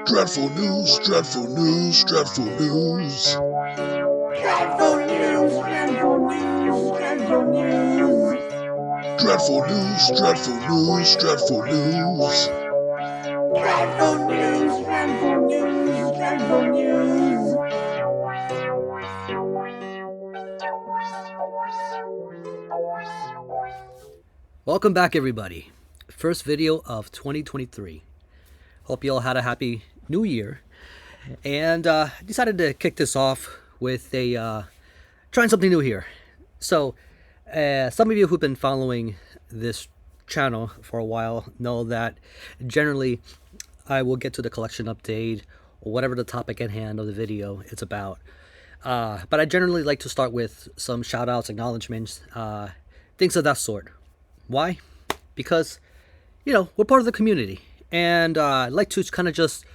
Dreadful news, dreadful news, dreadful news. Dreadful news, dreadful news, dreadful news. Dreadful news, dreadful news, dreadful news. Dreadful news, dreadful news, dreadful news. Welcome back, everybody. First video of 2023. Hope you all had a happy new year. And decided to kick this off with trying something new here. So, some of you who've been following this channel for a while know that generally I will get to the collection update or whatever the topic at hand of the video is about. But I generally like to start with some shout outs, acknowledgements, things of that sort. Why? Because, we're part of the community. And I'd like to kind of just,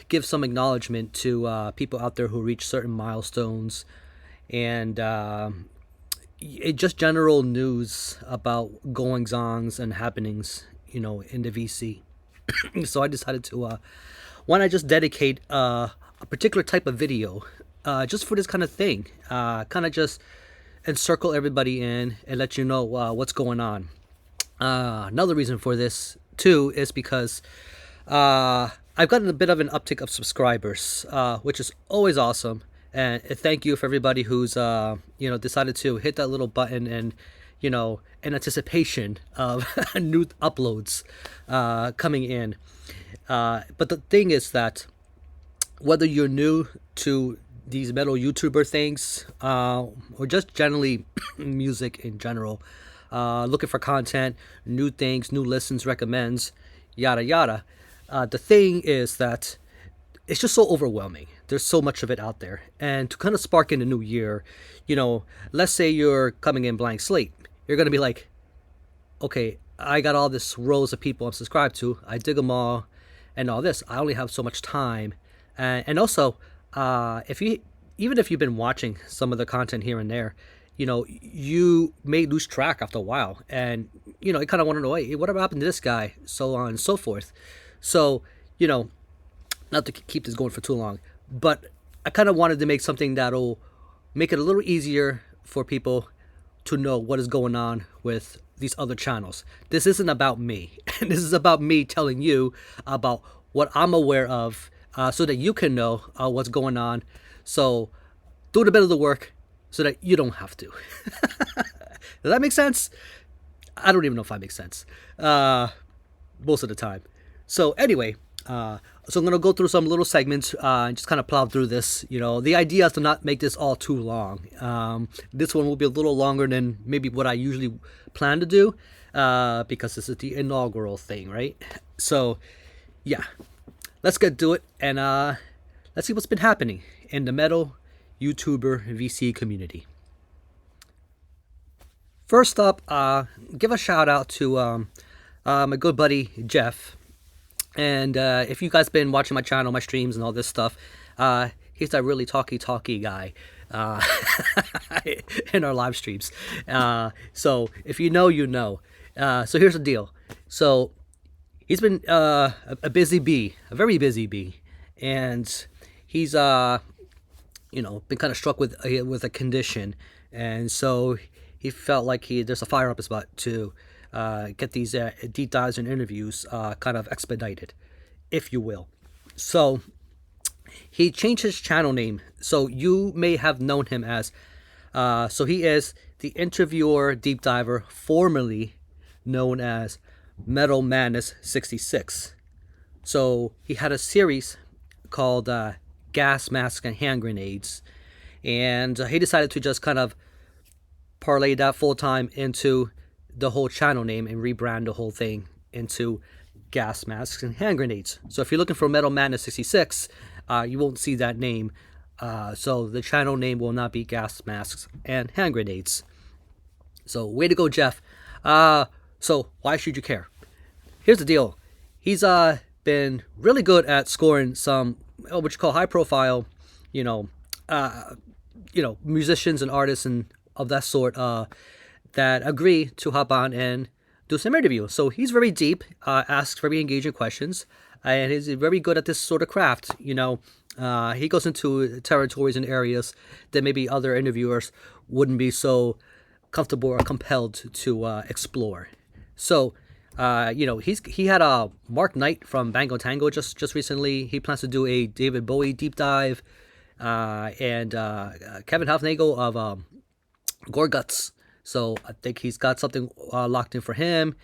give some acknowledgement to people out there who reach certain milestones. And just general news about goings-ons and happenings, in the VC. So I decided to, why not just dedicate a particular type of video just for this kind of thing. Kind of just encircle everybody in and let you know what's going on. Another reason for this too is because I've gotten a bit of an uptick of subscribers, which is always awesome. And thank you for everybody who's decided to hit that little button and in anticipation of new uploads coming in. But the thing is that whether you're new to these metal YouTuber things, or just generally music in general, looking for content, new things, new listens, recommends, yada yada. The thing is that it's just so overwhelming. There's so much of it out there. And to kind of spark in the new year, let's say you're coming in blank slate. You're going to be like, okay, I got all this rows of people I'm subscribed to. I dig them all and all this. I only have so much time. And also, even if you've been watching some of the content here and there, you may lose track after a while, and you kind of want to know, hey, whatever happened to this guy, so on and so forth. So not to keep this going for too long, but I kind of wanted to make something that'll make it a little easier for people to know what is going on with these other channels. This isn't about me. This is about me telling you about what I'm aware of, so that you can know what's going on. So do a bit of the work so that you don't have to. Does that make sense? I don't even know if I make sense most of the time. So anyway, so I'm going to go through some little segments and just kind of plow through this. The idea is to not make this all too long. This one will be a little longer than maybe what I usually plan to do, because this is the inaugural thing, right? So yeah, let's get to it, and let's see what's been happening in the metal YouTuber VC community. First up, give a shout out to my good buddy Geoff. And if you guys been watching my channel, my streams, and all this stuff, he's that really talky guy in our live streams. So if you know, you know. So here's the deal. So he's been a busy bee, a very busy bee, and he's been kind of struck with a condition, and so he felt like there's a fire up his butt to get these deep dives and interviews kind of expedited, if you will. So he changed his channel name. So you may have known him as, so he is the interviewer deep diver, formerly known as Metal Madness 66. So he had a series called Gasmasks and Hand Grenades, and he decided to just kind of parlay that full time into the whole channel name and rebrand the whole thing into Gasmasks and Hand Grenades. So if you're looking for Metal Madness 66, you won't see that name. So the channel name will not be Gasmasks and Hand Grenades. So way to go, Geoff. So why should you care? Here's the deal. He's been really good at scoring some what you call high profile, musicians and artists and of that sort that agree to hop on and do some interview. So he's very deep, asks very engaging questions, and he's very good at this sort of craft. He goes into territories and areas that maybe other interviewers wouldn't be so comfortable or compelled to explore. So, he had a Mark Knight from Bango Tango just recently. He plans to do a David Bowie deep dive, and Kevin Hofnagel of Gorguts. So I think he's got something locked in for him.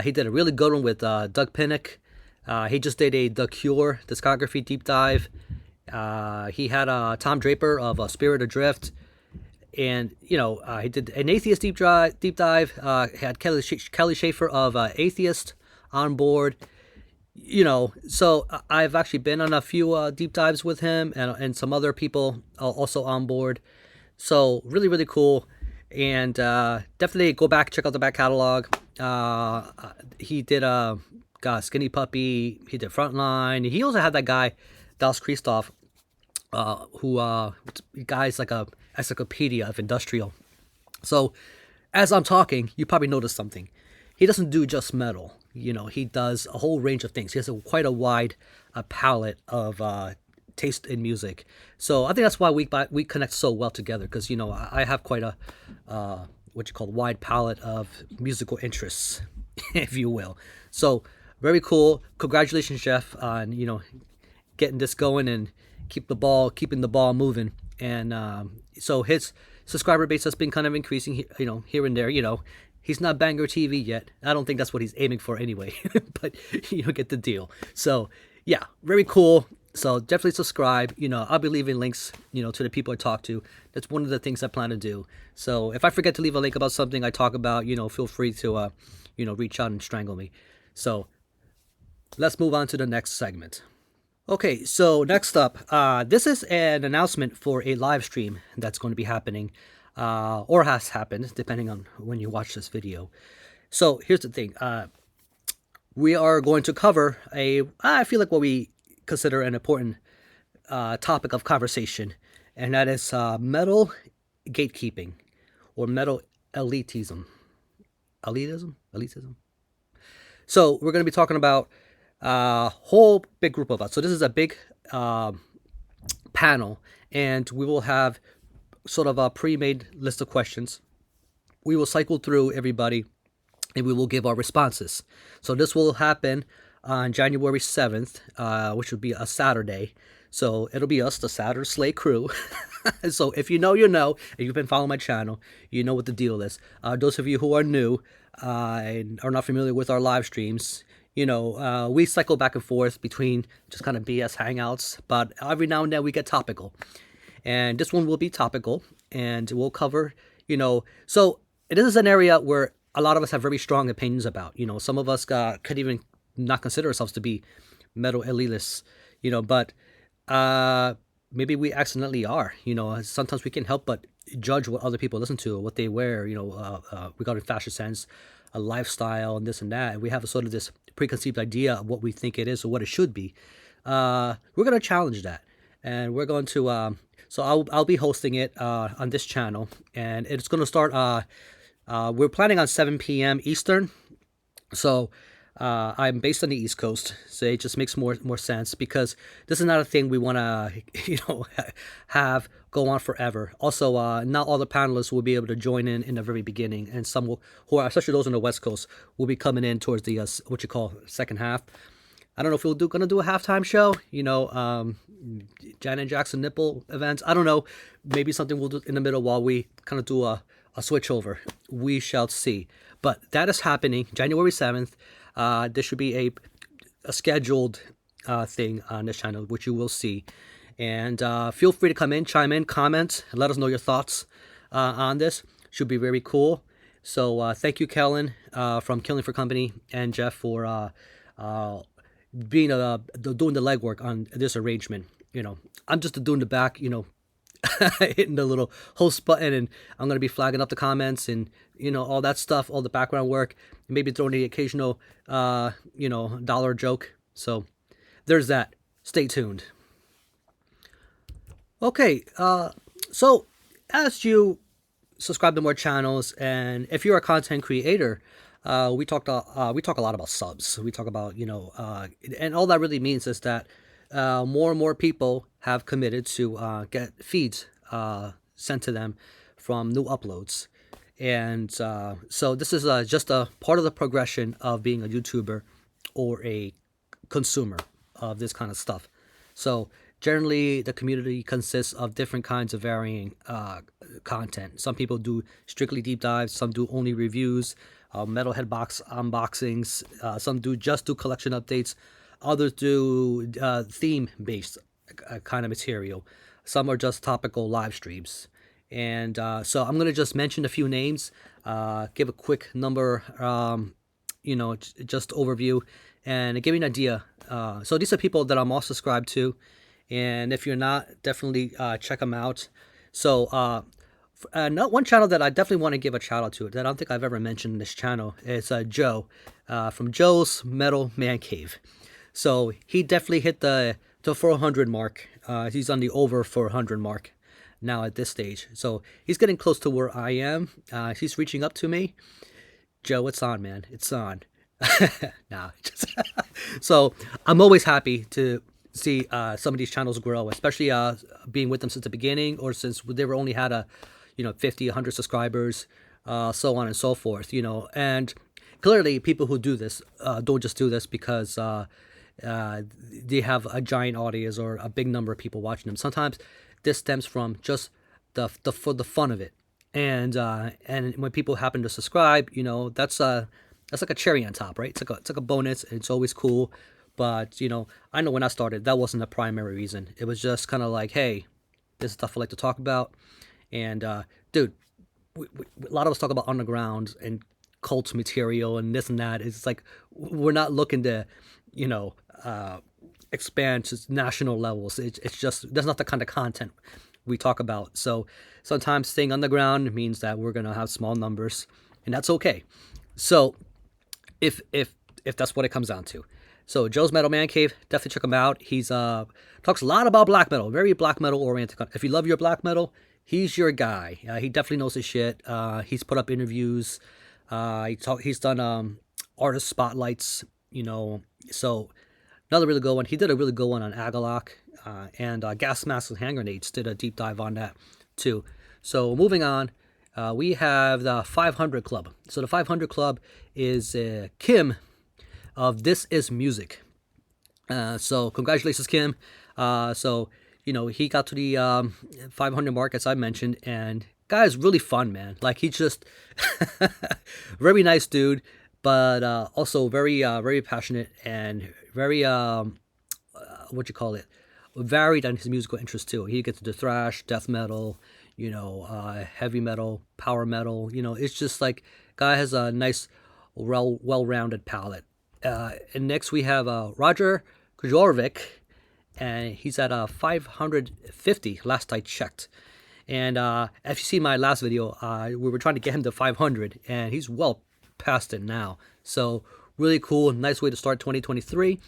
He did a really good one with Doug Pinnick. He just did a The Cure discography deep dive. He had Tom Draper of Spirit Adrift. And, he did an Atheist deep dive. Had Kelly Schaefer of Atheist on board. So I've actually been on a few deep dives with him and some other people also on board. So really, really cool. And definitely go back, check out the back catalog. He did Skinny Puppy. He did Frontline. He also had that guy, Dallas Christoph, who guy's like a encyclopedia of industrial. So as I'm talking, you probably noticed something. He doesn't do just metal. He does a whole range of things. He has quite a wide palette of taste in music. So I think that's why we connect so well together, because I have quite a wide palette of musical interests, if you will. So very cool. Congratulations, Geoff, on getting this going and keeping the ball moving. And so his subscriber base has been kind of increasing, here and there. He's not Banger TV yet. I don't think that's what he's aiming for anyway, but get the deal. So yeah, very cool. So definitely subscribe. I'll be leaving links, to the people I talk to. That's one of the things I plan to do. So if I forget to leave a link about something I talk about, feel free to, reach out and strangle me. So let's move on to the next segment. Okay, so next up, this is an announcement for a live stream that's going to be happening, or has happened, depending on when you watch this video. So here's the thing. We are going to cover I feel like what we consider an important topic of conversation, and that is metal gatekeeping, or metal elitism. Elitism? So we're going to be talking about whole big group of us. So this is a big panel, and we will have sort of a pre-made list of questions. We will cycle through everybody, and we will give our responses. So this will happen on January 7th, which would be a Saturday. So it'll be us, the Saturday Slay crew. So if you know, and you've been following my channel, you know what the deal is. Those of you who are new and are not familiar with our live streams, we cycle back and forth between just kind of BS hangouts, but every now and then we get topical. And this one will be topical, and we'll cover, so this is an area where a lot of us have very strong opinions about. Some of us could even not consider ourselves to be metal elitists, but maybe we accidentally are. Sometimes we can't help but judge what other people listen to, what they wear, regarding fashion sense, a lifestyle, and this and that. And we have a sort of this preconceived idea of what we think it is or what it should be. We're going to challenge that, and we're going to. So I'll be hosting it on this channel, and it's going to start. We're planning on 7 p.m. Eastern. So I'm based on the East Coast, so it just makes more sense, because this is not a thing we want to have go on forever. Also, not all the panelists will be able to join in the very beginning, and some will, who are, especially those on the West Coast, will be coming in towards the what you call second half. I don't know if we're gonna do a halftime show, Janet Jackson nipple events. I don't know, maybe something we'll do in the middle while we kind of do a switch over. We shall see. But that is happening January 7th. There should be a scheduled thing on this channel, which you will see. And feel free to come in, chime in, comment, and let us know your thoughts on this. Should be very cool. So thank you, Kellen, from Killing for Company, and Geoff for being doing the legwork on this arrangement. I'm just doing the back, hitting the little host button, and I'm going to be flagging up the comments and, all that stuff, all the background work, maybe throwing the occasional, dollar joke. So there's that. Stay tuned. Okay. So as you subscribe to more channels, and if you're a content creator, we talk a lot about subs. We talk about and all that really means is that more and more people have committed to get feeds sent to them from new uploads, and so this is just a part of the progression of being a YouTuber or a consumer of this kind of stuff. So generally, the community consists of different kinds of varying content. Some people do strictly deep dives. Some do only reviews, Metalhead box unboxings. Some just do collection updates. Others do theme-based kind of material. Some are just topical live streams. And so I'm gonna just mention a few names, give a quick number, just overview, and give you an idea. So these are people that I'm all subscribed to, and if you're not, definitely check them out. So one channel that I definitely want to give a shout out to that I don't think I've ever mentioned in this channel is Joe from Joe's Metal Mancave. So he definitely hit the 400 mark. He's on the over 400 mark now at this stage. So he's getting close to where I am. He's reaching up to me. Joe, it's on, man. It's on. So I'm always happy to see some of these channels grow, especially being with them since the beginning, or since they were only had 50, 100 subscribers, so on and so forth. And clearly people who do this don't just do this because they have a giant audience or a big number of people watching them. Sometimes this stems from just for the fun of it, and when people happen to subscribe, that's like a cherry on top, right? It's like a bonus. It's always cool, but I know when I started, that wasn't the primary reason. It was just kind of like, hey, this is stuff I like to talk about, and dude, a lot of us talk about underground and cult material and this and that. It's like we're not looking to, expand to national levels. It's just that's not the kind of content we talk about. So sometimes staying underground means that we're gonna have small numbers, and that's okay. So if that's what it comes down to. So Joe's Metal Man Cave, definitely check him out. He's talks a lot about black metal, very black metal oriented. If you love your black metal, he's your guy. He definitely knows his shit. He's put up interviews. He's done artist spotlights. So another really good one. He did a really good one on Agalok, and Gasmasks and hand grenades. Did a deep dive on that too. So moving on. We have the 500 Club. So the 500 Club is Kim of This Is Music. So congratulations, Kim. So he got to the 500 mark, as I mentioned, and guy is really fun, man. Like, he's just very nice dude, but also very passionate and very varied on his musical interests too. He gets into thrash, death metal, heavy metal, power metal. It's just like guy has a nice, well-rounded palette. And next we have Roger Kjørvik, and he's at 550 last I checked. And if you see my last video, we were trying to get him to 500, and he's well past it now. So really cool, nice way to start 2023.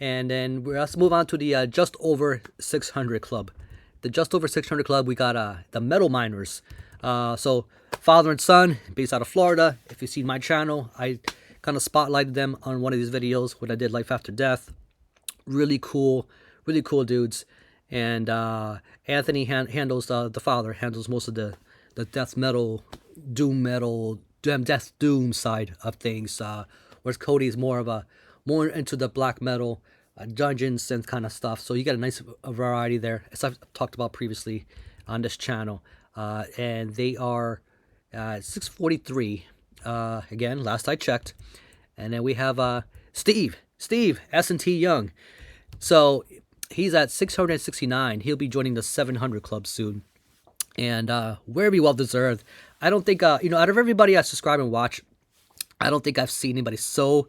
And then let's move on to the just over 600 club. The just over 600 club, we got the Metal Miners. So father and son, based out of Florida. If you see my channel, I kind of spotlighted them on one of these videos when I did Life After Death. Really cool dudes. And Anthony handles the father handles most of the death metal, death doom side of things. Whereas Codi is more into the black metal, dungeons and kind of stuff. So you get a nice variety there, as I've talked about previously on this channel. And they are 643 again, last I checked. And then we have Steve S&T Young. So he's at 669. He'll be joining the 700 club soon, and very well deserved. I don't think out of everybody I subscribe and watch, I don't think I've seen anybody so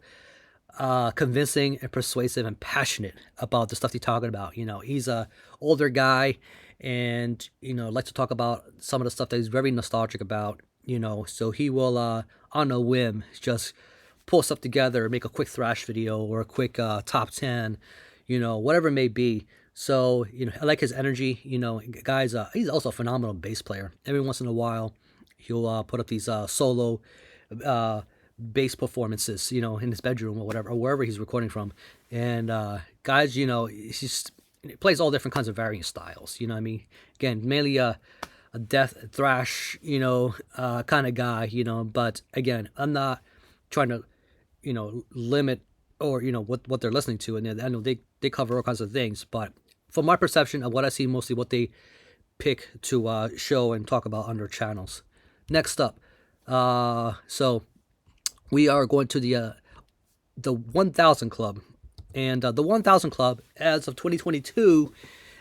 convincing and persuasive and passionate about the stuff he's talking about. He's a older guy, and likes to talk about some of the stuff that he's very nostalgic about. So he will on a whim just pull stuff together, make a quick thrash video or a quick top 10, whatever it may be. So I like his energy. Guys, he's also a phenomenal bass player. Every once in a while, he'll put up these solo bass performances, you know, in his bedroom or whatever, or wherever he's recording from. And guys, you know, he plays all different kinds of varying styles. You know what I mean? Again, mainly a death thrash, you know, kind of guy, you know. But again, I'm not trying to, you know, limit or, you know, what they're listening to. And I know they cover all kinds of things, but from my perception of what I see, mostly what they pick to show and talk about on their channels. Next up, so we are going to the 1000 Club, and the 1000 Club as of 2022,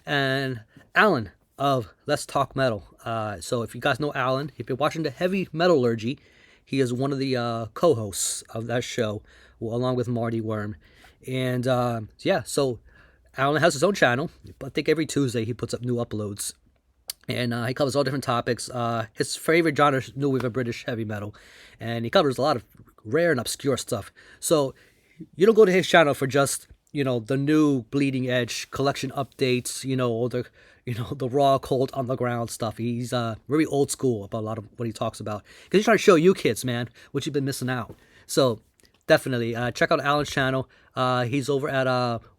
and Alan of Let's Talk Metal. So if you guys know Alan, if you're watching the Heavy Metallurgy, he is one of the co-hosts of that show, along with Marty Worm, and yeah, so Alan has his own channel. I think every Tuesday he puts up new uploads. And he covers all different topics. His favorite genre is New Wave of British heavy metal. And he covers a lot of rare and obscure stuff. So you don't go to his channel for just, you know, the new Bleeding Edge collection updates, you know, or the, you know, the raw, cold, underground stuff. He's very old school about a lot of what he talks about. Because he's trying to show you kids, man, what you've been missing out. So definitely check out Alan's channel. He's over at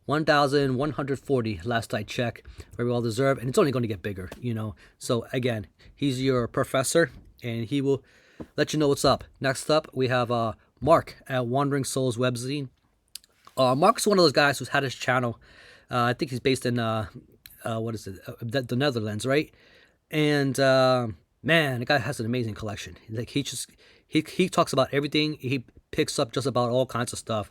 1,140 last I checked. Very well deserved, and it's only going to get bigger, you know. So again, he's your professor, and he will let you know what's up. Next up, we have Marc at Wandering Souls Webzine. Marc's one of those guys who's had his channel. I think he's based in what is it? The Netherlands, right? And man, the guy has an amazing collection. Like he talks about everything. He picks up just about all kinds of stuff.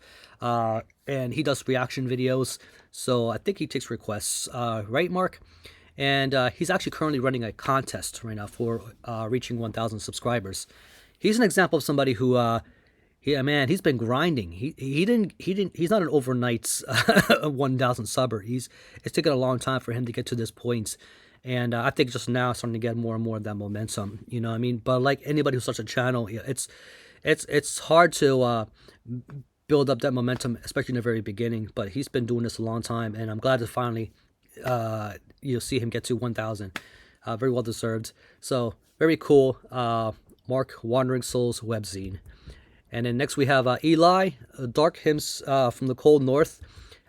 And he does reaction videos, so I think he takes requests, right, Marc? And he's actually currently running a contest right now for reaching 1,000 subscribers. He's an example of somebody who, he's been grinding. He's not an overnight 1,000 subber. It's taken a long time for him to get to this point. And I think just now starting to get more and more of that momentum, you know what I mean? But like anybody who starts a channel, it's hard to build up that momentum, especially in the very beginning. But he's been doing this a long time, and I'm glad to finally see him get to 1,000. Very well deserved. So very cool. Marc, Wandering Souls Webzine. And then next we have Eli, Dark Hymns from the Cold North.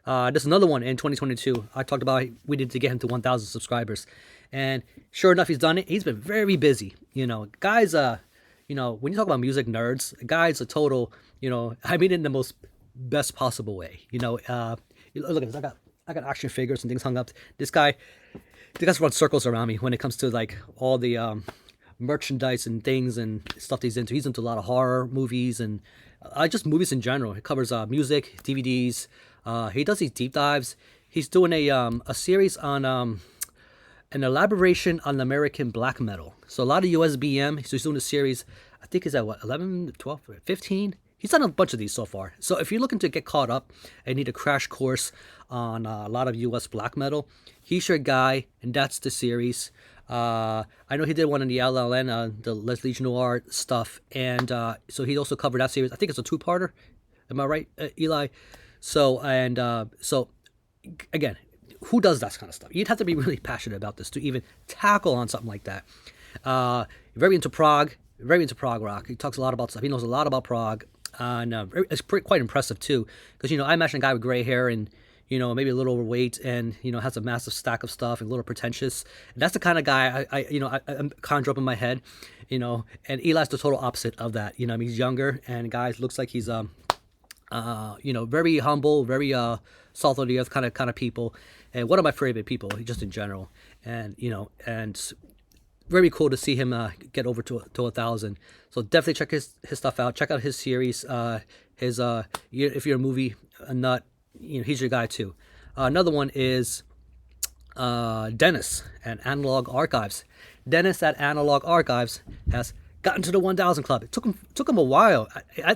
This is another one in 2022. I talked about we needed to get him to 1,000 subscribers. And sure enough, he's done it. He's been very busy. You know, guys, you know, when you talk about music nerds, the guy's a total, you know, I mean it in the most best possible way. You know, look at this. I got action figures and things hung up. This guy runs circles around me when it comes to like all the merchandise and things and stuff he's into. He's into a lot of horror movies and just movies in general. He covers music, DVDs. He does these deep dives. He's doing a series on an elaboration on American black metal. So a lot of USBM. So he's doing a series, I think is at what, 11, 12, 15? He's done a bunch of these so far. So if you're looking to get caught up and need a crash course on a lot of US black metal, he's your guy, and that's the series. I know he did one in the LLN, the Les Legion Noir stuff, and so he also covered that series. I think it's a two-parter. Am I right, Eli? So again, who does that kind of stuff? You'd have to be really passionate about this to even tackle on something like that. Very into prog rock. He talks a lot about stuff. He knows a lot about prog, and it's quite impressive too. Because I imagine a guy with gray hair and maybe a little overweight, and has a massive stack of stuff and a little pretentious. And that's the kind of guy I conjure up in my head, And Eli's the total opposite of that. He's younger, and guys looks like he's very humble, very salt of the earth kind of people, and one of my favorite people just in general. And and very cool to see him get over to 1,000. So definitely check his stuff out. Check out his series. If you're a movie nut, he's your guy too. Another one is Dennis at Analog Archives. Dennis at Analog Archives has gotten to the 1,000 club. It took him a while.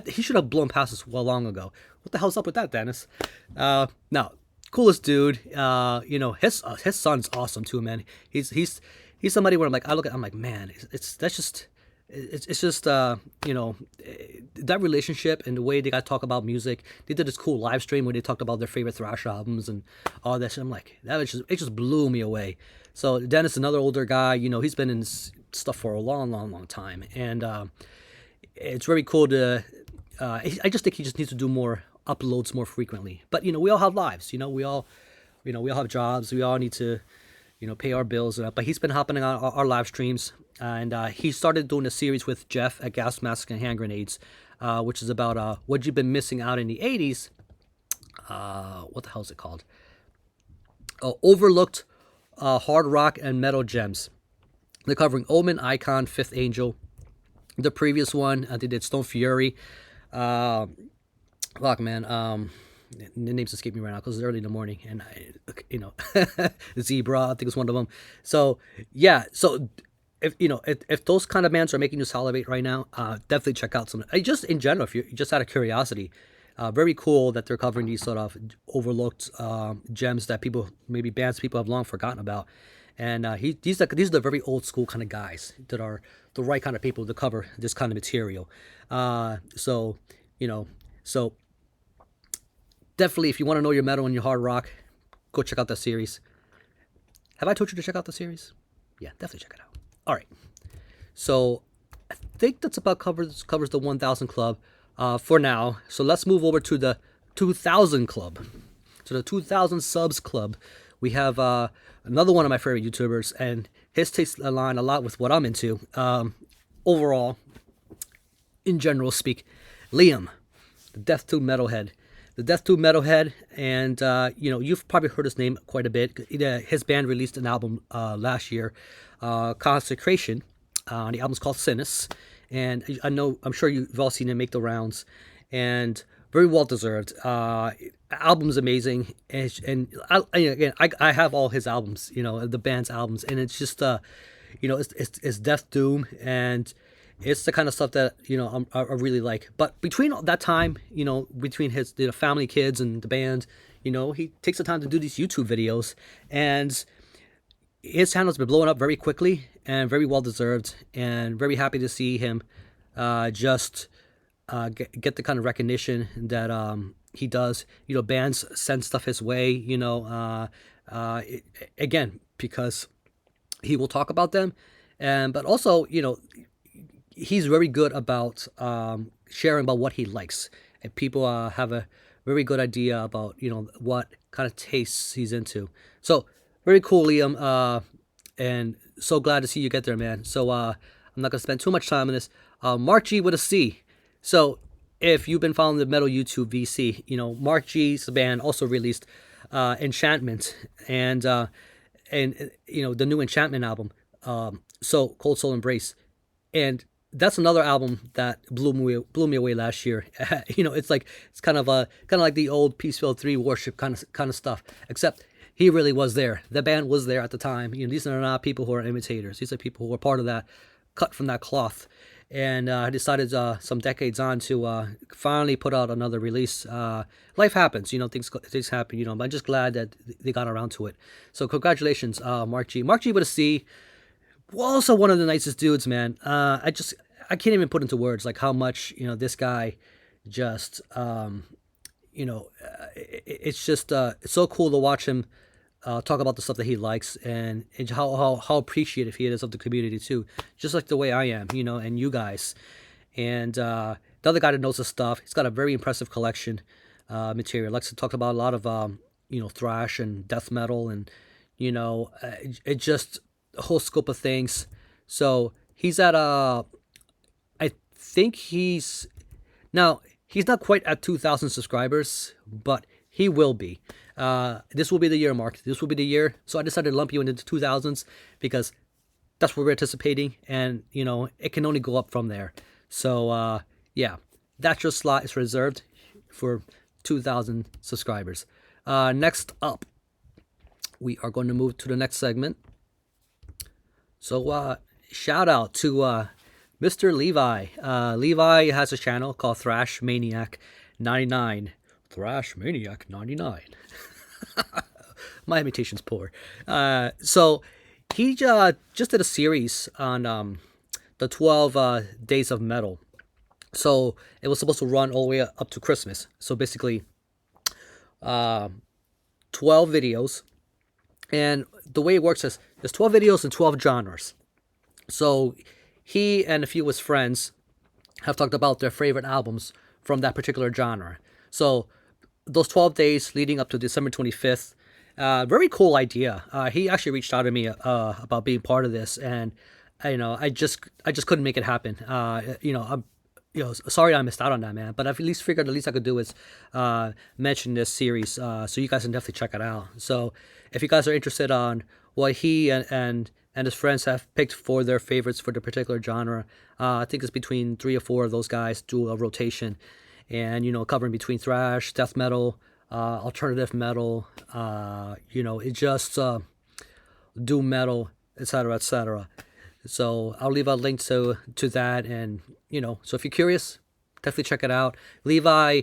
He should have blown past us well long ago. What the hell's up with that, Dennis? Now, coolest dude. His son's awesome too, man. He's somebody where I'm like, man, it's just that relationship and the way they got to talk about music. They did this cool live stream where they talked about their favorite thrash albums and all that shit. I'm like, it just blew me away. So Dennis, another older guy, he's been in stuff for a long time, and it's very cool to I just think he just needs to do more uploads more frequently. But we all have lives. We all have jobs. We all need to pay our bills. But he's been hopping on our live streams, and he started doing a series with Geoff at Gasmasks and Hand Grenades, which is about what you've been missing out in the 80s. What the hell is it called? Overlooked hard rock and metal gems. They're covering Omen, Icon, Fifth Angel. The previous one, they did Stone Fury. Fuck, man. The names escape me right now because it's early in the morning, and Zebra, I think it's one of them. So yeah, so if those kind of bands are making you salivate right now, definitely check out some. Just in general, if you're just out of curiosity, very cool that they're covering these sort of overlooked gems that bands people have long forgotten about. And these are the very old school kind of guys that are the right kind of people to cover this kind of material. So definitely, if you want to know your metal and your hard rock, go check out that series. Have I told you to check out the series? Yeah, definitely check it out. All right. So I think that's about covers the 1,000 Club for now. So let's move over to the 2,000 Club. So the 2,000 Subs Club. We have another one of my favorite YouTubers, and his tastes align a lot with what I'm into. Overall, in general speak, Liam, the Death to Metalhead. The Death to Metalhead, and you've probably heard his name quite a bit. His band released an album last year, Consecration. The album's called Sinus, and I'm sure you've all seen it make the rounds, and very well deserved. Album's amazing, and I have all his albums, the band's albums, and it's just it's death doom, and it's the kind of stuff that I really like. But between that time, between his family, kids, and the band, he takes the time to do these YouTube videos, and his channel's been blowing up very quickly and very well deserved, and very happy to see him get the kind of recognition that he does. Bands send stuff his way, again, because he will talk about them, but also he's very good about sharing about what he likes, and people have a very good idea about what kind of tastes he's into. So very cool, Liam, and so glad to see you get there, man. So I'm not gonna spend too much time on this. Marc G with a C. So if you've been following the metal YouTube VC, Marc G's band also released Enchantment, and the new Enchantment album, so Cold Soul Embrace, and that's another album that blew me away last year. It's kind of like the old Peaceful 3 Worship kind of stuff, except he really was there. The band was there at the time. These are not people who are imitators. These are people who are part of that, cut from that cloth. And I decided some decades on to finally put out another release. Life happens, things happen, but I'm just glad that they got around to it. So congratulations, Marc G. Marc G with a C. Also one of the nicest dudes, man. I can't even put into words like how much this guy just it's just it's so cool to watch him talk about the stuff that he likes, and how appreciative he is of the community too, just like the way I am, and you guys. And the other guy that knows his stuff, he's got a very impressive collection material. Likes to talk about a lot of thrash and death metal, and it just the whole scope of things. So he's at I think he's not quite at 2,000 subscribers, but he will be. This will be the year, Mark. This will be the year. So I decided to lump you into the 2000s because that's what we're anticipating, and it can only go up from there. So yeah, that's your slot is reserved for 2,000 subscribers. Next up, we are going to move to the next segment. So shout out to Mr. Levi. Levi has a channel called Thrash Maniac 99. Thrash Maniac 99. My imitation's poor. So he just did a series on the 12 days of metal. So it was supposed to run all the way up to Christmas. So basically 12 videos. And the way it works is there's 12 videos and 12 genres. So he and a few of his friends have talked about their favorite albums from that particular genre. So those 12 days leading up to December 25th, very cool idea. He actually reached out to me about being part of this, and I just couldn't make it happen. I'm sorry I missed out on that, man. But I've at least figured the least I could do is mention this series, so you guys can definitely check it out. So if you guys are interested on what he and his friends have picked for their favorites for the particular genre, I think it's between 3 or 4 of those guys do a rotation, and covering between thrash, death metal, alternative metal, it just doom metal, etc., etc. So I'll leave a link to that, and so if you're curious, definitely check it out. Levi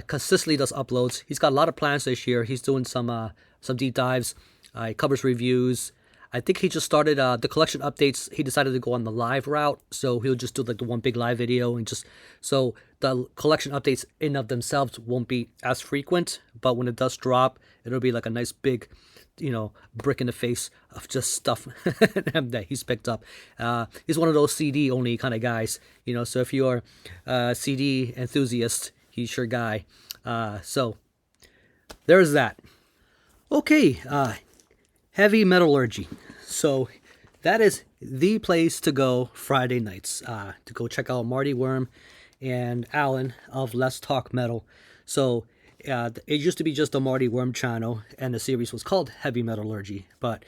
consistently does uploads. He's got a lot of plans this year. He's doing some deep dives. He covers reviews. I think he just started the collection updates. He decided to go on the live route, so he'll just do like the one big live video, and just so the collection updates in of themselves won't be as frequent. But when it does drop, it'll be like a nice big, brick in the face of just stuff that he's picked up. He's one of those CD only kind of guys, So if you're a CD enthusiast, he's your guy. So there's that. Okay. Heavy Metallürgy. So that is the place to go Friday nights, to go check out Marty Worm and Alan of Let's Talk Metal. So it used to be just a Marty Worm channel, and the series was called Heavy Metallürgy. But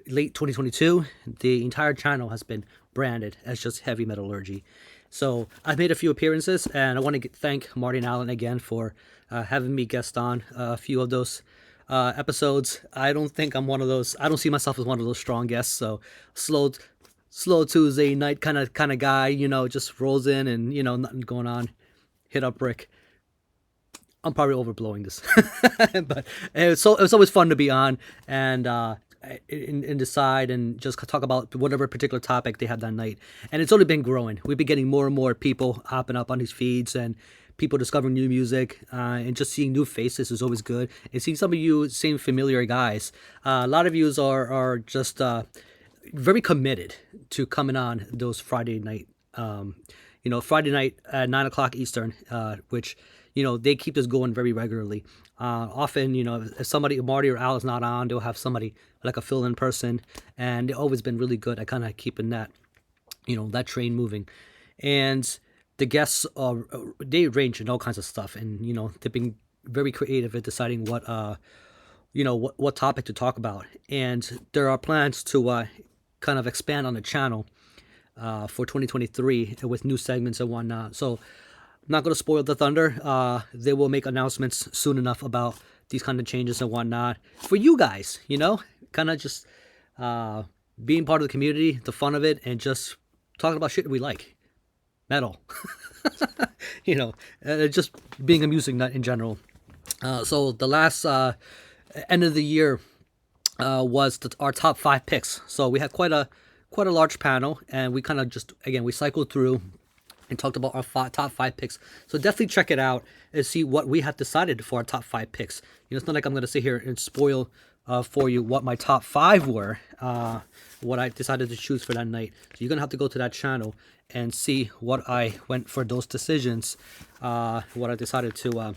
late 2022, the entire channel has been branded as just Heavy Metallürgy. So I've made a few appearances, and I want to thank Marty and Alan again for having me guest on a few of those episodes. I don't think I'm one of those. I don't see myself as one of those strong guests. So slow Tuesday night kind of guy. Just rolls in and nothing going on. Hit up Rick. I'm probably overblowing this, but it's always fun to be on and decide and just talk about whatever particular topic they have that night. And it's only been growing. We've been getting more and more people hopping up on these feeds, and people discovering new music, and just seeing new faces is always good. And seeing some of you same familiar guys. A lot of you are just very committed to coming on those Friday night. Friday night at 9:00 Eastern, which they keep this going very regularly. Often, if somebody, Marty or Al is not on, they'll have somebody like a fill-in person, and they've always been really good at kind of keeping that, that train moving. And the guests they range in all kinds of stuff, and they've been very creative at deciding what what topic to talk about. And there are plans to kind of expand on the channel for 2023 with new segments and whatnot. So I'm not going to spoil the thunder. They will make announcements soon enough about these kind of changes and whatnot for you guys. Kind of just being part of the community, the fun of it, and just talking about shit we like. Metal, just being a music nut in general. So the last end of the year was our top 5 picks. So we had quite a large panel, and we kind of just we cycled through and talked about our top 5 picks. So definitely check it out and see what we have decided for our top 5 picks. It's not like I'm going to sit here and spoil for you what my top 5 were, what I decided to choose for that night. So you're going to have to go to that channel and see what I went for those decisions, what I decided to,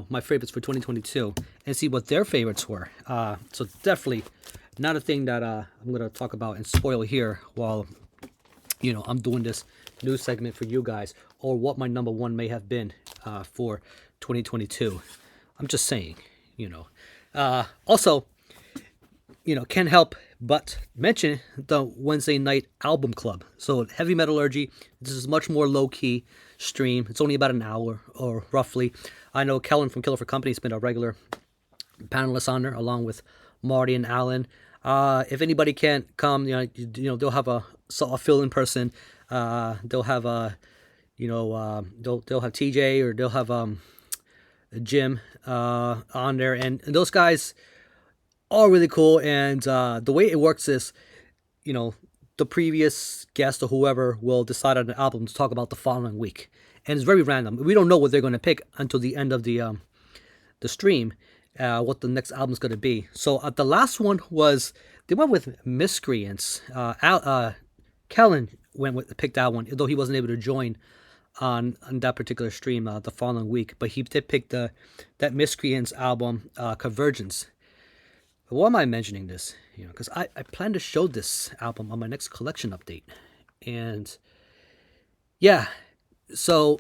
my favorites for 2022, and see what their favorites were. So definitely not a thing that I'm going to talk about and spoil here while I'm doing this new segment for you guys, or what my number 1 may have been for 2022. I'm just saying, Also, can't help but mention the Wednesday night album club. So Heavy Metallürgy, this is much more low-key stream. It's only about an hour, or roughly. I know Kellen from Killer for Company has been a regular panelist on there, along with Marty and Alan. If anybody can't come, they'll have a fill-in person. They'll have they'll have TJ, or they'll have Jim on there, and those guys are really cool. And the way it works is, the previous guest or whoever will decide on an album to talk about the following week, and it's very random. We don't know what they're going to pick until the end of the stream. What the next album is going to be. So the last one they went with Miscreants. Kellen picked that one, though he wasn't able to join on that particular stream the following week, but he did pick that Miscreants album, Convergence. Why am I mentioning this? Because I plan to show this album on my next collection update, and yeah, so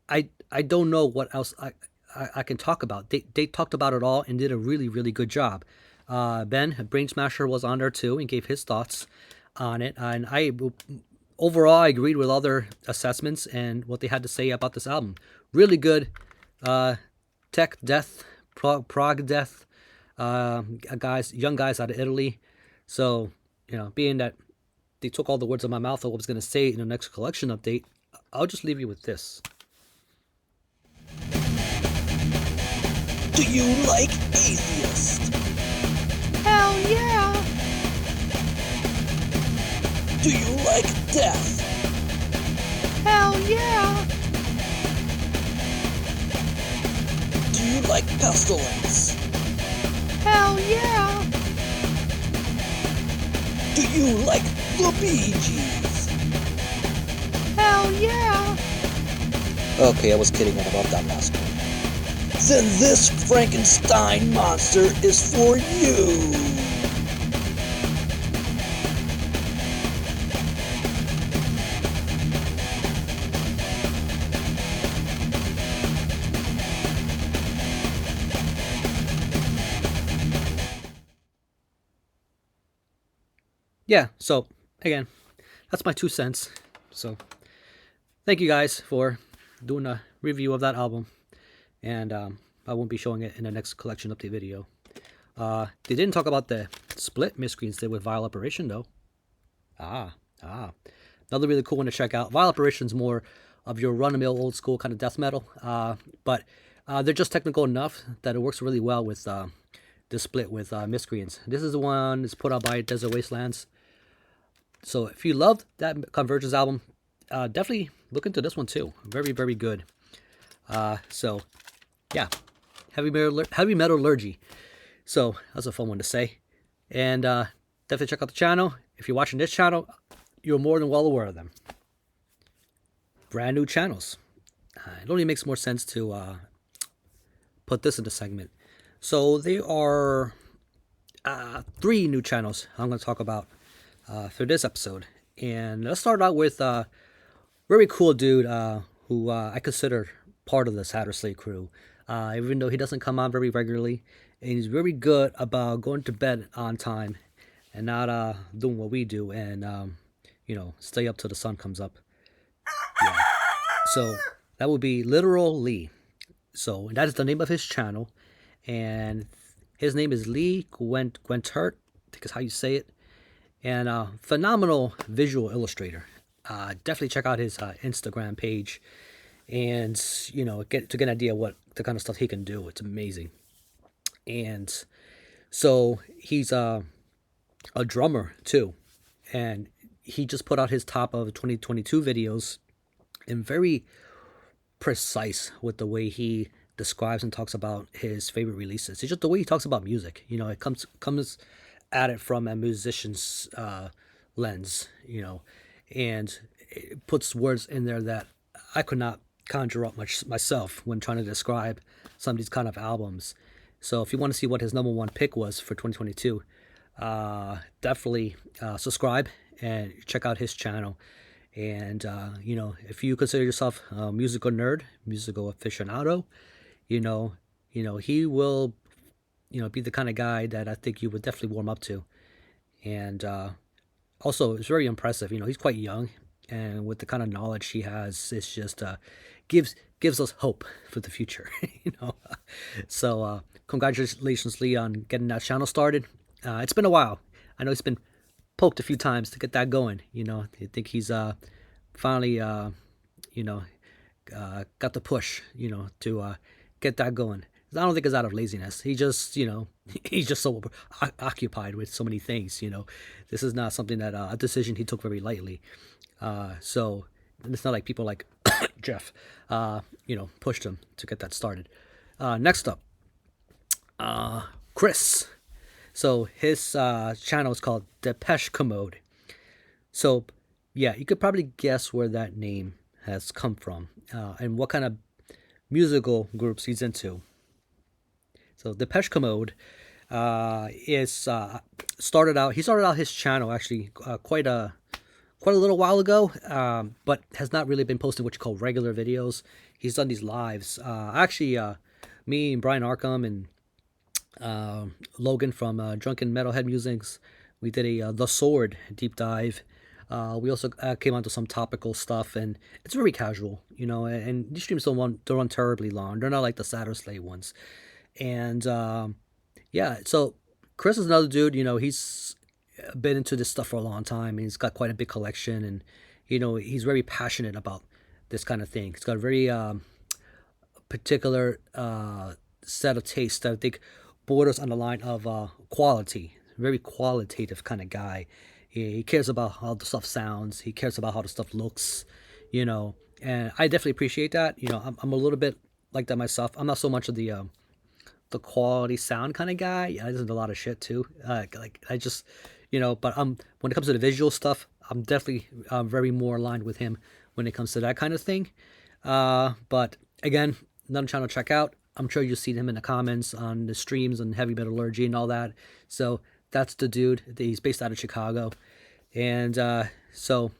I don't know what else I can talk about. They talked about it all and did a really, really good job. Ben Brain Smasher was on there too and gave his thoughts on it, and overall I agreed with all their assessments and what they had to say about this album. Really good, tech death, prog death, young guys out of Italy. So being that they took all the words out of my mouth of what I was going to say in the next collection update, I'll just leave you with this. Do you like atheist? Hell yeah! Do you like death? Hell yeah! Do you like pestilence? Hell yeah! Do you like the Bee Gees? Hell yeah! Okay, I was kidding about that last one. Then this Frankenstein monster is for you! Yeah, so again, that's my 2 cents. So thank you guys for doing a review of that album, and I won't be showing it in the next collection update video. They didn't talk about the split Miscreants did with Vile Operation though. Another really cool one to check out. Vile Operation's more of your run-of-the-mill old school kind of death metal, but they're just technical enough that it works really well with the split with Miscreants. This is the one that's put out by Desert Wastelands. So if you loved that Convergence album, definitely look into this one too. Very, very good. So yeah, heavy metallurgy. So that's a fun one to say. And definitely check out the channel. If you're watching this channel, you're more than well aware of them. Brand new channels. It only makes more sense to put this in the segment. So there are 3 new channels I'm going to talk about for this episode. And let's start out with a very cool dude who I consider part of the Saturday Slate crew. Even though he doesn't come on very regularly. And he's very good about going to bed on time and not doing what we do and, stay up till the sun comes up. Yeah. So that would be Literal Lee. So that is the name of his channel. And his name is Lee Gwentert, I think is how you say it. And phenomenal visual illustrator. Definitely check out his Instagram page and, get an idea what the kind of stuff he can do. It's amazing. And so he's a drummer too. And he just put out his top of 2022 videos and very precise with the way he describes and talks about his favorite releases. It's just the way he talks about music. It comes at it from a musician's lens, and it puts words in there that I could not conjure up much myself when trying to describe some of these kind of albums. So if you want to see what his number 1 pick was for 2022, definitely subscribe and check out his channel. And if you consider yourself a musical nerd, musical aficionado, he will be the kind of guy that I think you would definitely warm up to. And also it's very impressive. He's quite young, and with the kind of knowledge he has, it's just gives us hope for the future. So congratulations, Lee, on getting that channel started. It's been a while. I know he's been poked a few times to get that going. I think he's finally got the push to get that going. I don't think it's out of laziness. He just he's just so occupied with so many things. This is not something that a decision he took very lightly. So it's not like people like Geoff pushed him to get that started. Next up, Chris. So his channel is called Depeche Commode. So yeah, you could probably guess where that name has come from, and what kind of musical groups he's into. So Depeche Commode is started out. He started out his channel actually quite a little while ago, but has not really been posting what you call regular videos. He's done these lives. Me and Brian Arkham and Logan from Drunken Metalhead Musings, we did a The Sword deep dive. We also came onto some topical stuff, and it's very casual, and these streams don't run terribly long. They're not like the Saturday ones. And so Chris is another dude, he's been into this stuff for a long time. He's got quite a big collection, and he's very passionate about this kind of thing. He's got a very particular set of tastes that I think borders on the line of quality. Very qualitative kind of guy. He cares about how the stuff sounds. He cares about how the stuff looks, and I definitely appreciate that. I'm a little bit like that myself. I'm not so much of the quality sound kind of guy. I listen to a lot of shit too. But when it comes to the visual stuff, I'm definitely very more aligned with him when it comes to that kind of thing. But again, another channel to check out. I'm sure you've seen him in the comments on the streams on Heavy Metallurgy and all that. So that's the dude. He's based out of Chicago, and so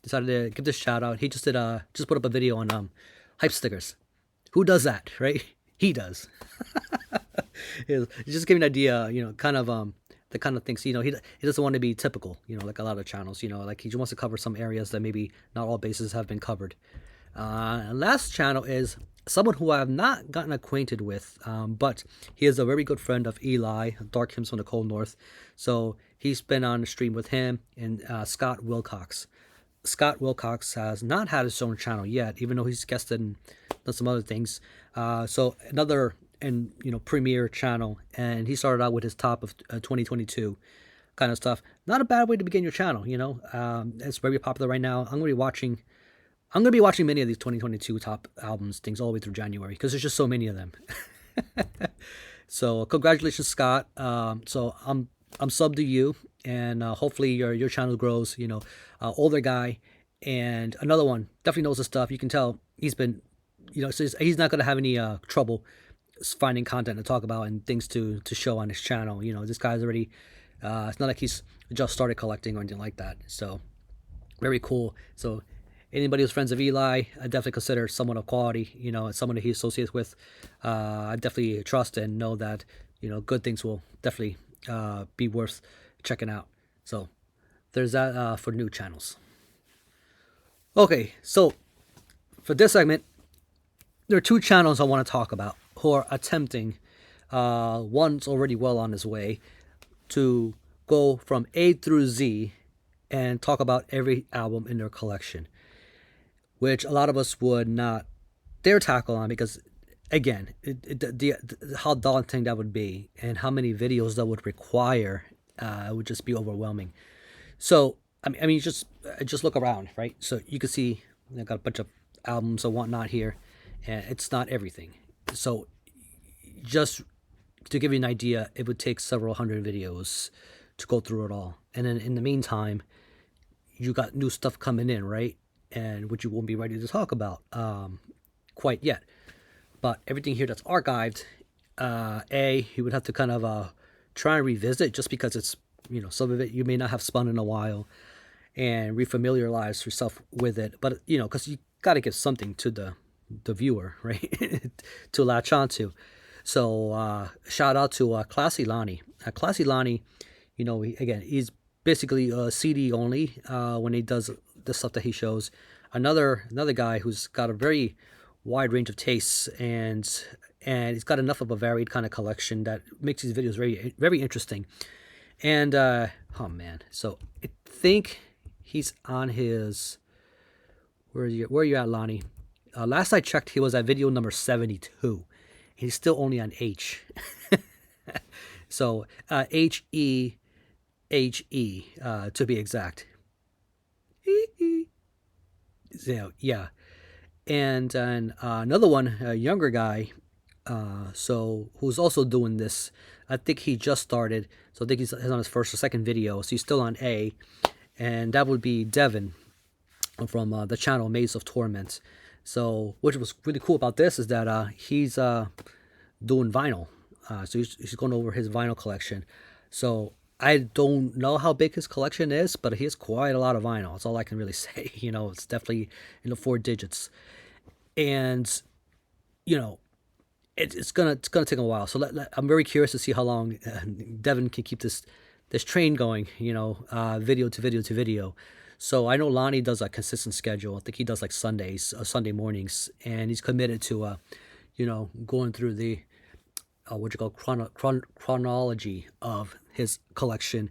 decided to give this shout out. He just put up a video on hype stickers. Who does that, right? He does. Just give me an idea, kind of the kind of things, he doesn't want to be typical, like a lot of channels, like he just wants to cover some areas that maybe not all bases have been covered. Last channel is someone who I have not gotten acquainted with, but he is a very good friend of Eli, Dark Hymns from the Cold North. So he's been on the stream with him and Scott Wilcox. Scott Wilcox has not had his own channel yet, even though he's guested and done some other things. So another premier channel, and he started out with his top of 2022 kind of stuff. Not a bad way to begin your channel. It's very popular right now. I'm gonna be watching many of these 2022 top albums things all the way through January because there's just so many of them. So congratulations, Scott. So I'm subbed to you, and hopefully your channel grows. Older guy, and another one definitely knows his stuff. You can tell he's been, so he's not gonna have any trouble finding content to talk about and things to show on his channel. This guy's already. It's not like he's just started collecting or anything like that. So very cool. So anybody who's friends of Eli, I definitely consider someone of quality. Someone that he associates with. I definitely trust and know that good things will definitely be worth checking out. So there's that for new channels. Okay, so for this segment, there are two channels I want to talk about who are attempting, one's already well on his way, to go from A through Z and talk about every album in their collection, which a lot of us would not dare tackle on because, again, how daunting that would be and how many videos that would require would just be overwhelming. So, I mean, just look around, right? So you can see I've got a bunch of albums and whatnot here, and it's not everything. So just to give you an idea, it would take several hundred videos to go through it all. And then in the meantime, you got new stuff coming in, right? And which you won't be ready to talk about quite yet. But everything here that's archived, you would have to kind of try and revisit just because it's, some of it you may not have spun in a while and refamiliarize yourself with it. But, because you got to give something to the viewer, right, to latch onto. So shout out to Classy Lonnie. Classy Lonnie, he's basically CD only when he does the stuff that he shows. Another guy who's got a very wide range of tastes and he's got enough of a varied kind of collection that makes these videos very, very interesting. And oh man, so I think he's on his. Where are you at, Lonnie? Last I checked, he was at video number 72. He's still only on H. So HEHE to be exact. So, yeah. And another one, a younger guy, so who's also doing this. I think he just started, so I think he's on his first or second video, so he's still on A, and that would be Devon. from the channel Maze of Torment. So what was really cool about this is that he's doing vinyl. So he's going over his vinyl collection. So I don't know how big his collection is, but he has quite a lot of vinyl. That's all I can really say. It's definitely in the 4 digits. And, it's gonna take a while. So I'm very curious to see how long Devon can keep this train going, video to video to video. So I know Lonnie does a consistent schedule. I think he does like Sundays, Sunday mornings, and he's committed to, going through the chronology of his collection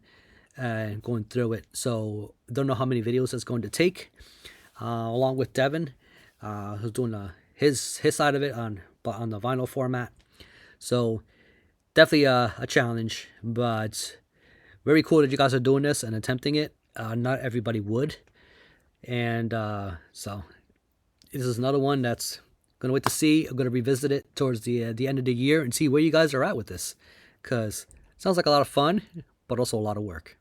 and going through it. So don't know how many videos it's going to take. Along with Devon, who's doing his side of it on the vinyl format. So definitely a challenge, but very cool that you guys are doing this and attempting it. Not everybody would, and so this is another one that's gonna wait to see. I'm gonna revisit it towards the end of the year and see where you guys are at with this, because it sounds like a lot of fun, but also a lot of work.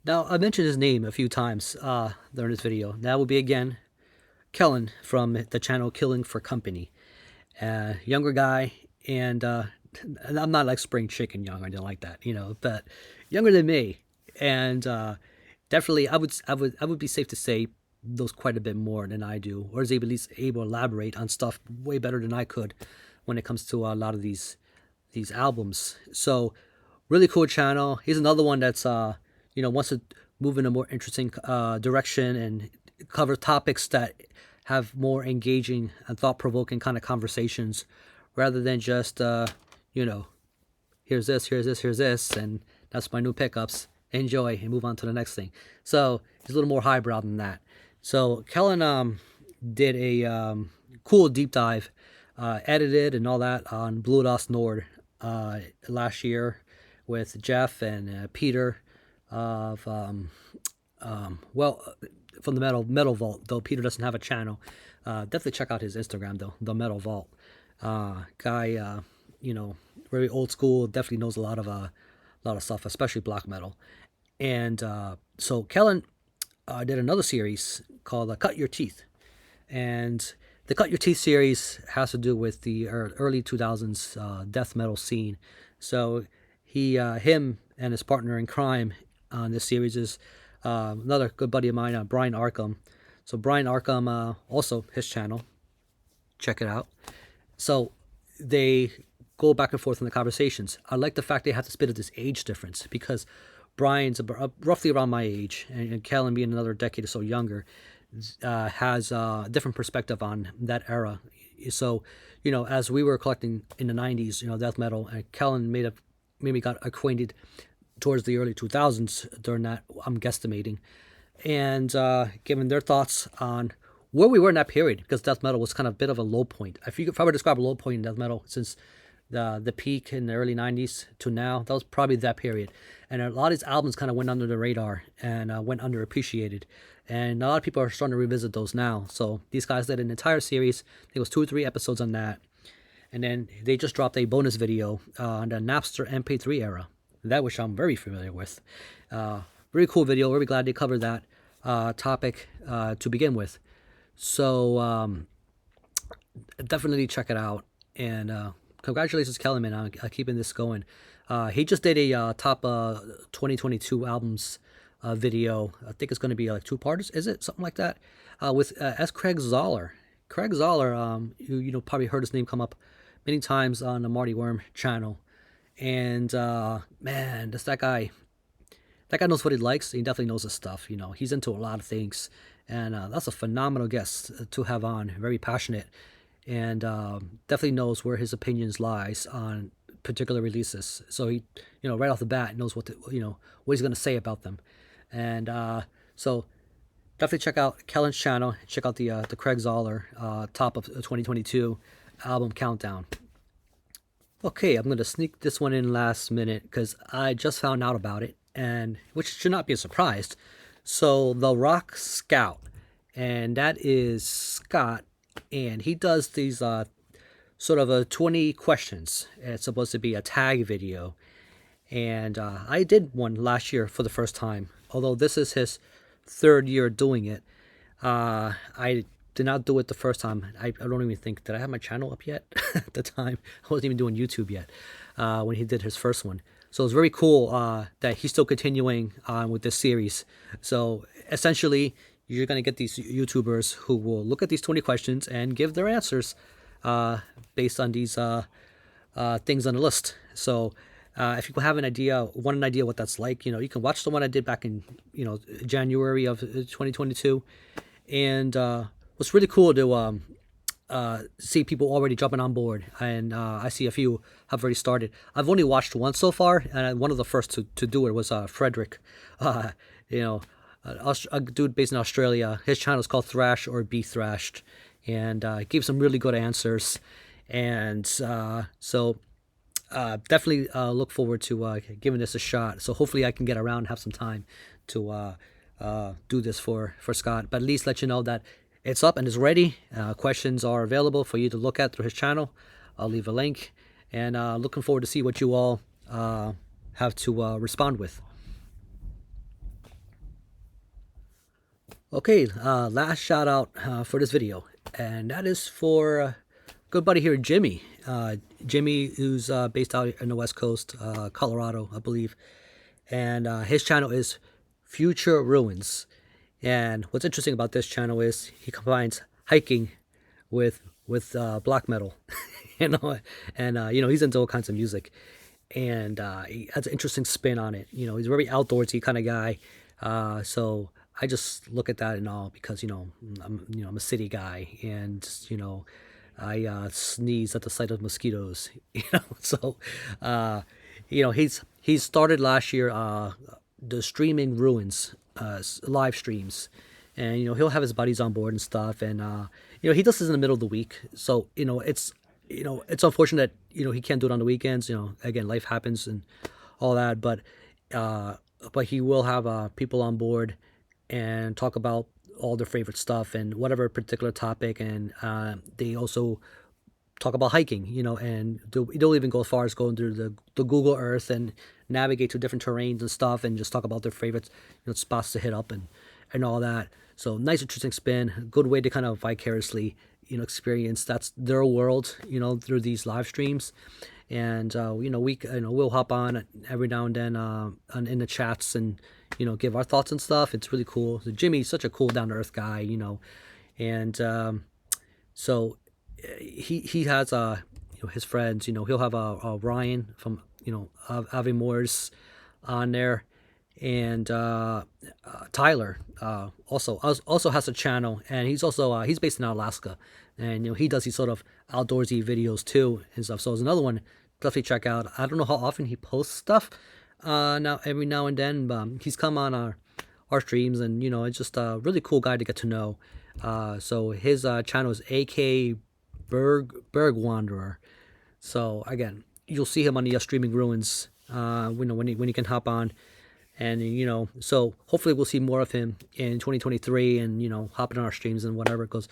Now, I mentioned his name a few times during this video. That will be again Kellen from the channel Killing for Company. Younger guy, and I'm not like spring chicken young or anything like that, but younger than me, and definitely I would be safe to say knows quite a bit more than I do, or is at least able to elaborate on stuff way better than I could when it comes to a lot of these albums. So really cool channel. He's another one that's wants to move in a more interesting direction and cover topics that have more engaging and thought-provoking kind of conversations, rather than just here's this, and that's my new pickups. Enjoy and move on to the next thing. So he's a little more highbrow than that. So Kellen did a cool deep dive, edited and all that on Bloedas Nord last year with Geoff and Peter of from the Metal Vault. Though Peter doesn't have a channel, definitely check out his Instagram though. The Metal Vault guy, very old school. Definitely knows a lot of stuff, especially black metal. And so Kellen did another series called Cut Your Teeth. And the Cut Your Teeth series has to do with the early 2000s death metal scene. So him and his partner in crime on this series is another good buddy of mine, Brian Arkham. So Brian Arkham, also his channel. Check it out. So they go back and forth in the conversations. I like the fact they have to split at this age difference, because Brian's roughly around my age, and Kellen, being another decade or so younger, has a different perspective on that era. So, as we were collecting in the 90s, death metal, and Kellen maybe got acquainted towards the early 2000s during that, I'm guesstimating, and giving their thoughts on where we were in that period, because death metal was kind of a bit of a low point. If I were to describe a low point in death metal since the peak in the early 90s to now, that was probably that period. And a lot of these albums kind of went under the radar and went underappreciated. And a lot of people are starting to revisit those now. So these guys did an entire series. There was 2 or 3 episodes on that. And then they just dropped a bonus video on the Napster MP3 era, that which I'm very familiar with. Very cool video. Very glad they covered that topic to begin with. So definitely check it out. And congratulations, Kellen, man, on keeping this going. He just did a top 2022 albums video. I think it's going to be like 2 parts. Is it something like that? With Craig Zahler. Craig Zahler, you probably heard his name come up many times on the Marty Worm channel. And man, that guy knows what he likes. He definitely knows his stuff. He's into a lot of things, and that's a phenomenal guest to have on. Very passionate, and definitely knows where his opinions lies on particular releases. So he, right off the bat knows what he's going to say about them. And so definitely check out Kellen's channel. Check out the Craig Zahler top of 2022 album countdown. Okay, I'm going to sneak this one in last minute because I just found out about it, and which should not be a surprise. So the Rock Scout, and that is Scott, and he does these sort of 20 questions. It's supposed to be a tag video, and I did one last year for the first time. Although this is his 3rd year doing it, I did not do it the first time. I don't even think, did I have my channel up yet at the time? I wasn't even doing YouTube yet when he did his first one. So it's very cool that he's still continuing on with this series. So essentially, you're going to get these YouTubers who will look at these 20 questions and give their answers based on these things on the list. So if you have an idea what that's like, you can watch the one I did back in, January of 2022. And what's really cool to see people already jumping on board. And I see a few have already started. I've only watched one so far, and one of the first to do it was Frederick. A dude based in Australia. His channel is called Thrash or Be Thrashed, and he gave some really good answers. And so definitely look forward to giving this a shot. So hopefully I can get around and have some time to do this for Scott. But at least let you know that it's up and it's ready. Questions are available for you to look at through his channel. I'll leave a link. And looking forward to see what you all have to respond with. Okay, last shout out for this video. And that is for good buddy here, Jimmy. Jimmy, who's based out in the West Coast, Colorado, I believe. And his channel is Future Ruins. And what's interesting about this channel is he combines hiking with black metal, and he's into all kinds of music, and he has an interesting spin on it. He's a very outdoorsy kind of guy. So I just look at that and all because I'm a city guy, and I sneeze at the sight of mosquitoes. So he's started last year the streaming ruins. Live streams, and he'll have his buddies on board and stuff, and he does this in the middle of the week, so it's unfortunate that he can't do it on the weekends. Again, life happens and all that, but he will have people on board and talk about all their favorite stuff and whatever particular topic, and they also talk about hiking, and they'll even go as far as going through the Google Earth and navigate to different terrains and stuff, and just talk about their favorite spots to hit up and all that. So nice, interesting spin, good way to kind of vicariously experience that's their world through these live streams. And we'll hop on every now and then in the chats and give our thoughts and stuff. It's really cool. So Jimmy's such a cool, down to earth guy, and so he has his friends. He'll have Ryan from Ave Moore's on there, and Tyler also has a channel, and he's also he's based in Alaska, and he does these sort of outdoorsy videos too and stuff. So it's another one definitely check out. I don't know how often he posts stuff now every now and then, but he's come on our streams, and it's just a really cool guy to get to know. So his channel is AK Berg Wanderer. So again, you'll see him on the streaming ruins when he can hop on, and so hopefully we'll see more of him in 2023, and hopping on our streams and whatever. Because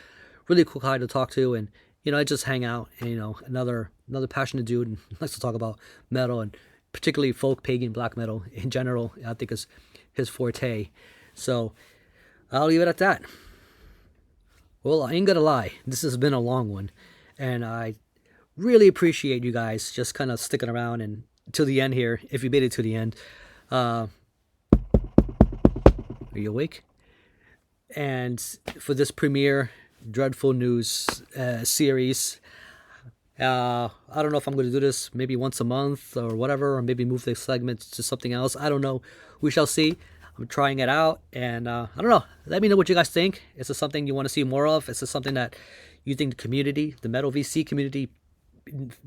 really cool guy to talk to, and I just hang out, and another passionate dude, and likes to talk about metal, and particularly folk, pagan, black metal in general. I think is his forte. So I'll leave it at that. Well, I ain't gonna lie, this has been a long one, and I really appreciate you guys just kind of sticking around and to the end here, if you made it to the end. Are you awake? And for this premiere Dreadful News series, I don't know if I'm going to do this maybe once a month or whatever, or maybe move the segment to something else. I don't know. We shall see. I'm trying it out, and I don't know. Let me know what you guys think. Is this something you want to see more of? Is this something that you think the community, the Metal VC community,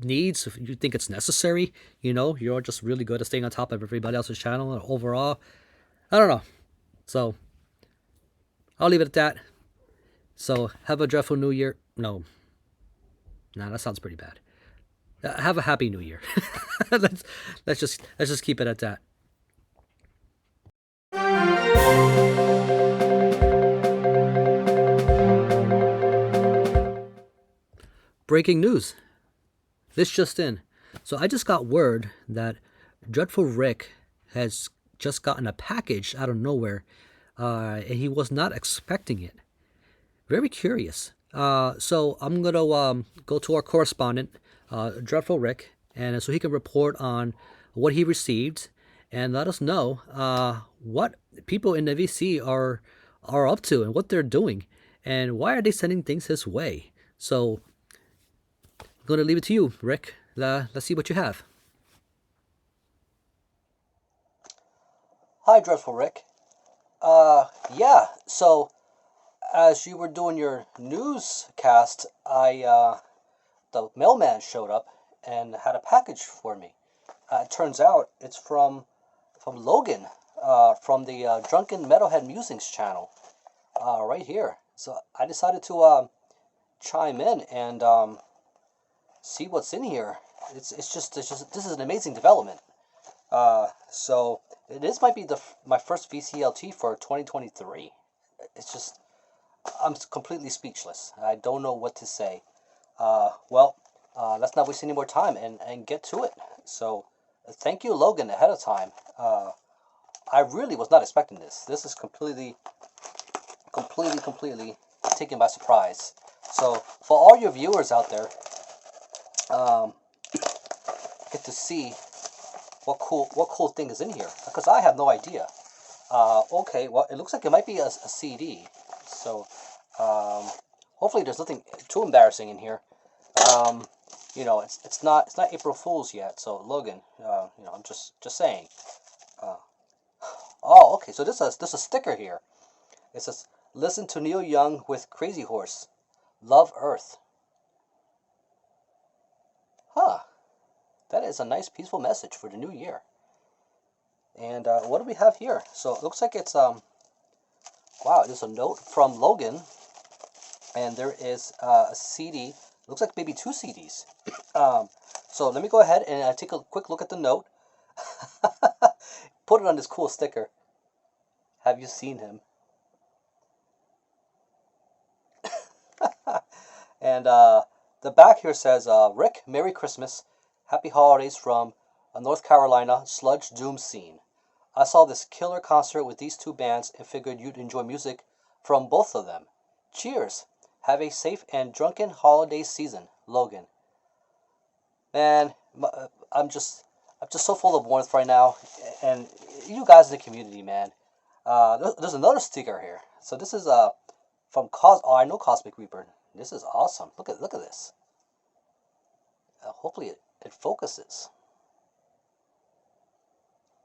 needs? If you think it's necessary, you're just really good at staying on top of everybody else's channel overall. I don't know. So I'll leave it at that. So have a dreadful New Year. No, that sounds pretty bad. Have a happy New Year. let's just keep it at that. Breaking news. This just in. So I just got word that Dreadful Rick has just gotten a package out of nowhere, and he was not expecting it. Very curious. So I'm gonna go to our correspondent, Dreadful Rick, and so he can report on what he received and let us know what people in the VC are up to and what they're doing and why are they sending things his way. So I'm gonna leave it to you, Rick. Let's see what you have. Hi, Dreadful Rick. Yeah, so as you were doing your newscast, the mailman showed up and had a package for me. It turns out it's from Logan, from the Drunken Metalhead Musings channel, right here. So I decided to chime in and see what's in here. It's just this is an amazing development. So this might be my first VCLT for 2023. It's just I'm completely speechless. I don't know what to say. Let's not waste any more time and get to it. So thank you, Logan, ahead of time. I really was not expecting this. This is completely taken by surprise. So for all your viewers out there, get to see what cool thing is in here, because I have no idea. Okay, well, it looks like it might be a CD. So hopefully there's nothing too embarrassing in here. It's not April Fool's yet. So Logan, I'm just saying. Oh, okay. So there's a sticker here. It says, "Listen to Neil Young with Crazy Horse. Love Earth." Huh. That is a nice, peaceful message for the new year. And what do we have here? So it looks like it's wow. There's a note from Logan, and there is a CD. Looks like maybe 2 CDs. So let me go ahead and take a quick look at the note. Put it on this cool sticker. Have you seen him? And the back here says, "Rick, Merry Christmas. Happy holidays from a North Carolina sludge doom scene. I saw this killer concert with these 2 bands and figured you'd enjoy music from both of them. Cheers. Have a safe and drunken holiday season, Logan." Man, I'm just so full of warmth right now, and you guys in the community, man. There's another sticker here. So this is from I know Cosmic Reaper. This is awesome. Look at this. Hopefully it focuses.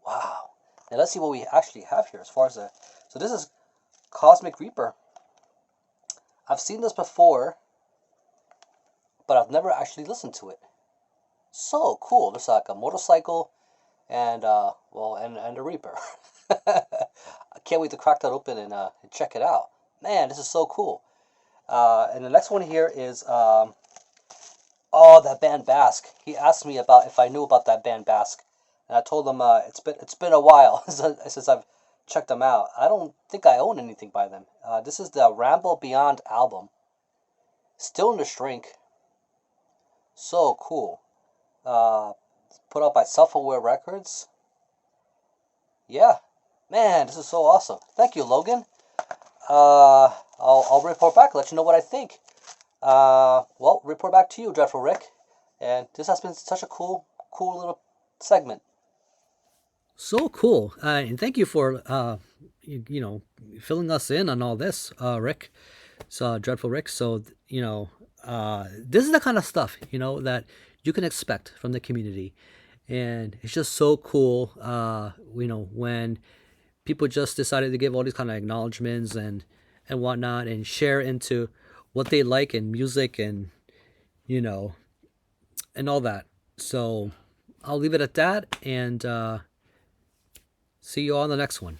Wow. Now let's see what we actually have here as far as so this is Cosmic Reaper. I've seen this before, but I've never actually listened to it. So cool. There's like a motorcycle and and a Reaper. I can't wait to crack that open and check it out. Man, this is so cool. And the next one here is that band Basque. He asked me about if I knew about that band Basque, and I told him it's been a while since I've checked them out. I don't think I own anything by them. This is the Ramble Beyond album. Still in the shrink. So cool. Put out by Self-Aware Records. Yeah, man, this is so awesome. Thank you, Logan. I'll report back, let you know what I think. Report back to you, Dreadful Rick. And this has been such a cool little segment. So cool, and thank you for filling us in on all this, Rick. So Dreadful Rick. So this is the kind of stuff that you can expect from the community, and it's just so cool. When people just decided to give all these kind of acknowledgments and whatnot, and share into what they like in music and and all that. So I'll leave it at that, and see you all on the next one.